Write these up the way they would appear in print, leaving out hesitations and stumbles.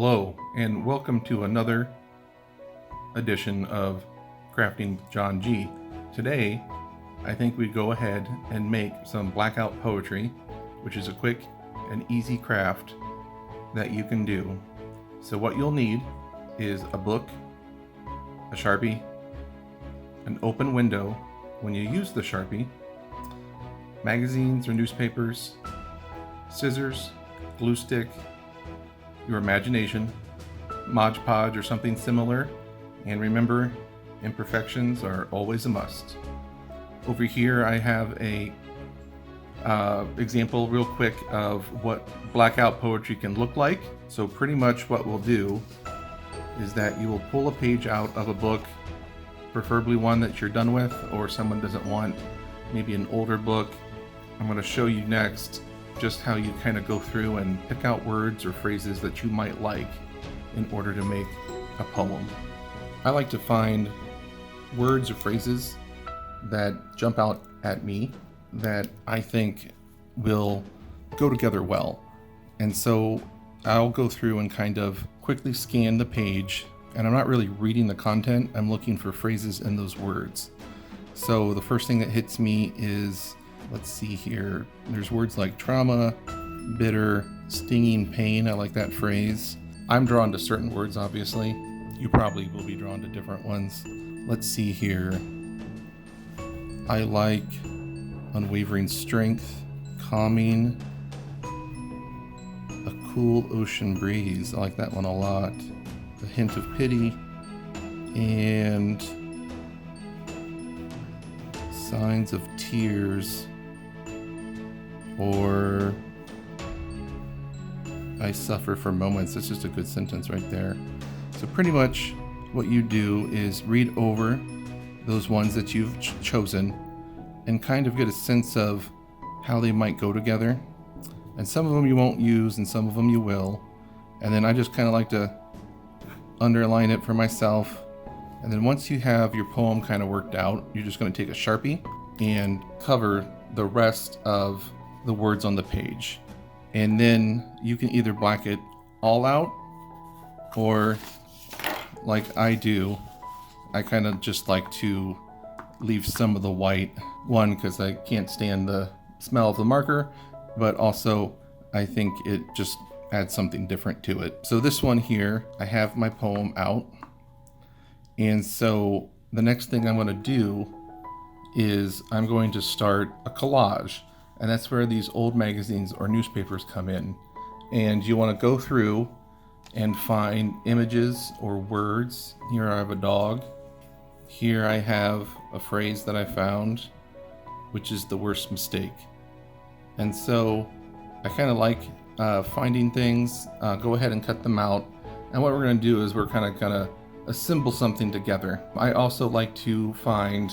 Hello, and welcome to another edition of Crafting with John G. Today, I think we go ahead and make some Blackout poetry, which is a quick and easy craft that you can do. So what you'll need is a book, a Sharpie, an open window when you use the Sharpie, magazines or newspapers, scissors, glue stick, your imagination, Mod Podge or something similar, and remember, imperfections are always a must. Over here I have a example real quick of what Blackout poetry can look like. So pretty much what we'll do is that you will pull a page out of a book, preferably one that you're done with or someone doesn't want, maybe an older book. I'm going to show you next just how you kind of go through and pick out words or phrases that you might like in order to make a poem. I like to find words or phrases that jump out at me that I think will go together well. And so I'll go through and kind of quickly scan the page, and I'm not really reading the content, I'm looking for phrases in those words. So the first thing that hits me is, let's see here, there's words like trauma, bitter, stinging pain. I like that phrase. I'm drawn to certain words, obviously. You probably will be drawn to different ones. Let's see here. I like unwavering strength, calming, a cool ocean breeze. I like that one a lot. A hint of pity, and signs of tears, or I suffer for moments. That's just a good sentence right there. So pretty much what you do is read over those ones that you've chosen and kind of get a sense of how they might go together. And some of them you won't use and some of them you will. And then I just kind of like to underline it for myself. And then once you have your poem kind of worked out, you're just going to take a Sharpie and cover the rest of the words on the page. And then you can either black it all out, or like I do, I kind of just like to leave some of the white. One, because I can't stand the smell of the marker, but also I think it just adds something different to it. So this one here, I have my poem out. And so the next thing I'm going to do is I'm going to start a collage. And that's where these old magazines or newspapers come in. And you want to go through and find images or words. Here I have a dog. Here I have a phrase that I found, which is the worst mistake. And so I kind of like finding things, go ahead and cut them out. And what we're going to do is we're kind of going to assemble something together. I also like to find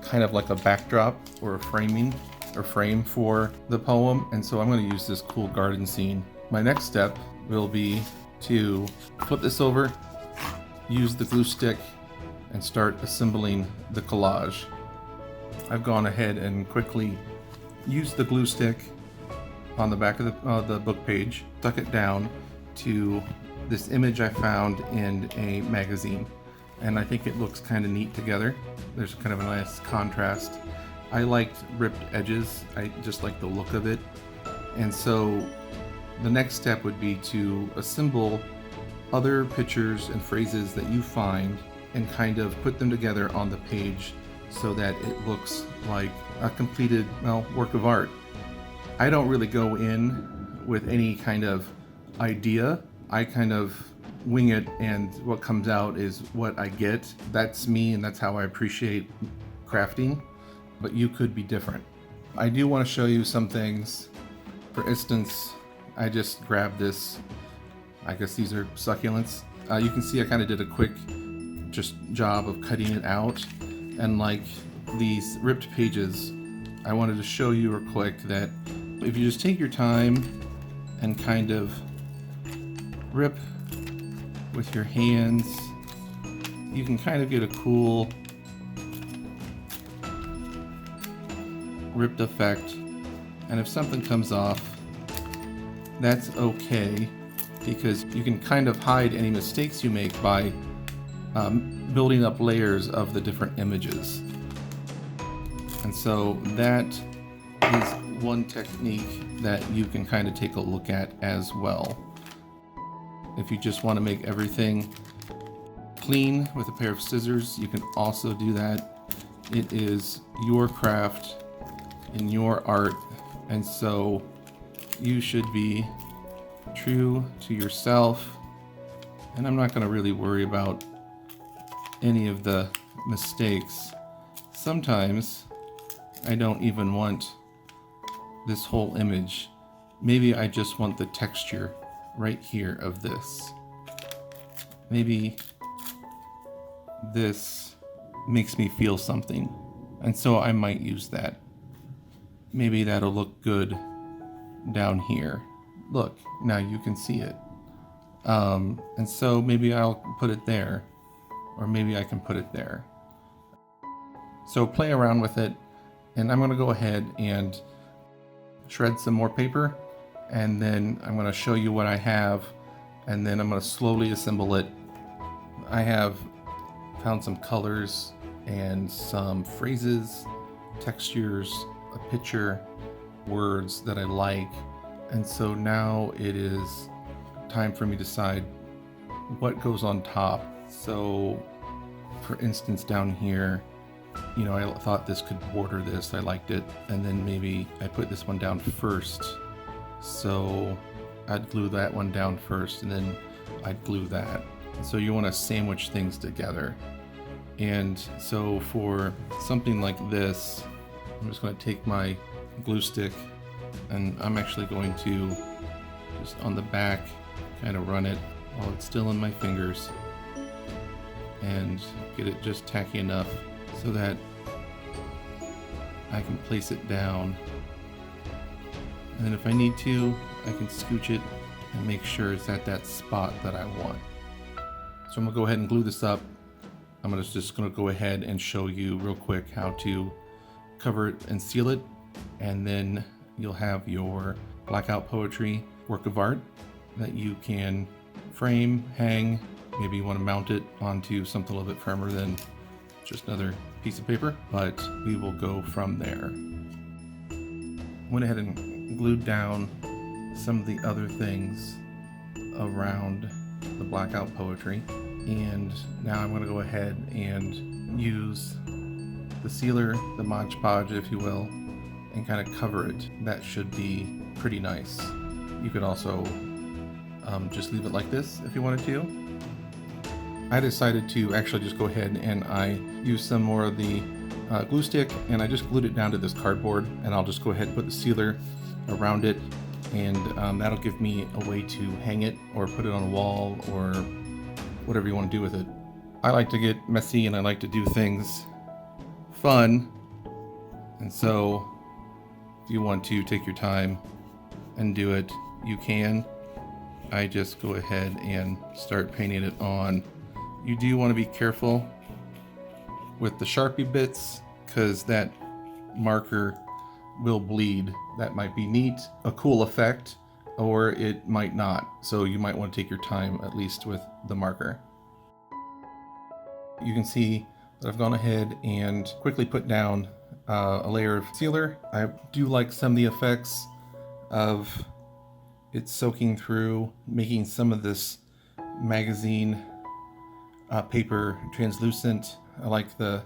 kind of like a backdrop or a frame for the poem, and so I'm going to use this cool garden scene. My next step will be to flip this over, use the glue stick, and start assembling the collage. I've gone ahead and quickly used the glue stick on the back of the book page, stuck it down to this image I found in a magazine, and I think it looks kind of neat together. There's kind of a nice contrast. I liked ripped edges. I just like the look of it. And so the next step would be to assemble other pictures and phrases that you find and kind of put them together on the page so that it looks like a completed, work of art. I don't really go in with any kind of idea. I kind of wing it, and what comes out is what I get. That's me, and that's how I appreciate crafting. But you could be different. I do want to show you some things. For instance, I just grabbed this. I guess these are succulents. You can see I kind of did a quick just job of cutting it out. And like these ripped pages, I wanted to show you real quick that if you just take your time and kind of rip with your hands, you can kind of get a cool ripped effect. And if something comes off, that's okay. because you can kind of hide any mistakes you make by building up layers of the different images. And so that is one technique that you can kind of take a look at as well. If you just want to make everything clean with a pair of scissors, you can also do that. It is your craft and your art, and so you should be true to yourself. And I'm not going to really worry about any of the mistakes. Sometimes I don't even want this whole image. Maybe I just want the texture right here of this. Maybe this makes me feel something, and so I might use that. Maybe that'll look good down here. Look, now you can see it. And so maybe I'll put it there, or maybe I can put it there. So play around with it, and I'm going to go ahead and shred some more paper, and then I'm going to show you what I have, and then I'm going to slowly assemble it. I have found some colors and some phrases, textures, a picture, words that I like, and so now it is time for me to decide what goes on top. So for instance, down here, I thought this could border this. I liked it, and then maybe I put this one down first, so I'd glue that one down first, and then I'd glue that. So you want to sandwich things together. And so for something like this, I'm just going to take my glue stick, and I'm actually going to just on the back kind of run it while it's still in my fingers and get it just tacky enough so that I can place it down. And then if I need to, I can scooch it and make sure it's at that spot that I want. So I'm gonna go ahead and glue this up. I'm just gonna go ahead and show you real quick how to cover it and seal it, and then you'll have your Blackout Poetry work of art that you can frame, hang. Maybe you want to mount it onto something a little bit firmer than just another piece of paper, but we will go from there. Went ahead and glued down some of the other things around the Blackout Poetry, and now I'm going to go ahead and use the sealer, the Mod Podge if you will, and kind of cover it. That should be pretty nice. You could also just leave it like this if you wanted to. I decided to actually just go ahead and I used some more of the glue stick, and I just glued it down to this cardboard, and I'll just go ahead and put the sealer around it, and that'll give me a way to hang it or put it on a wall or whatever you want to do with it. I like to get messy and I like to do things fun, and so if you want to take your time and do it, you can. I just go ahead and start painting it on. You do want to be careful with the Sharpie bits because that marker will bleed. That might be neat, a cool effect, or it might not. So you might want to take your time at least with the marker. You can see that I've gone ahead and quickly put down a layer of sealer. I do like some of the effects of it soaking through, making some of this magazine paper translucent. I like the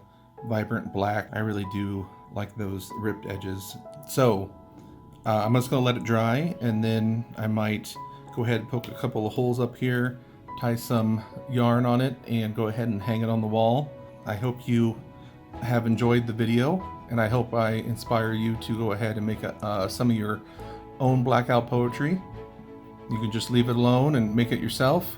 vibrant black. I really do like those ripped edges. So I'm just going to let it dry, and then I might go ahead and poke a couple of holes up here, tie some yarn on it, and go ahead and hang it on the wall. I hope you have enjoyed the video, and I hope I inspire you to go ahead and make some of your own Blackout poetry. You can just leave it alone and make it yourself,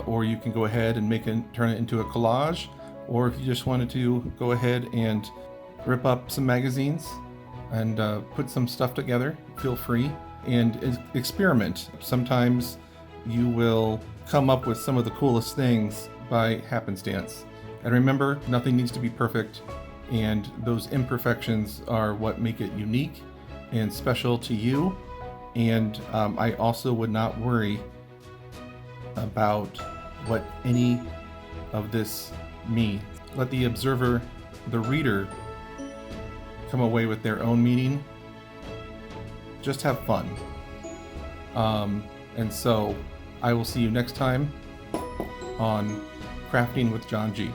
or you can go ahead and turn it into a collage, or if you just wanted to go ahead and rip up some magazines and put some stuff together, feel free and experiment. Sometimes you will come up with some of the coolest things by happenstance. And remember, nothing needs to be perfect, and those imperfections are what make it unique and special to you. And I also would not worry about what any of this means. Let the observer, the reader, come away with their own meaning. Just have fun. And so I will see you next time on Crafting with John G.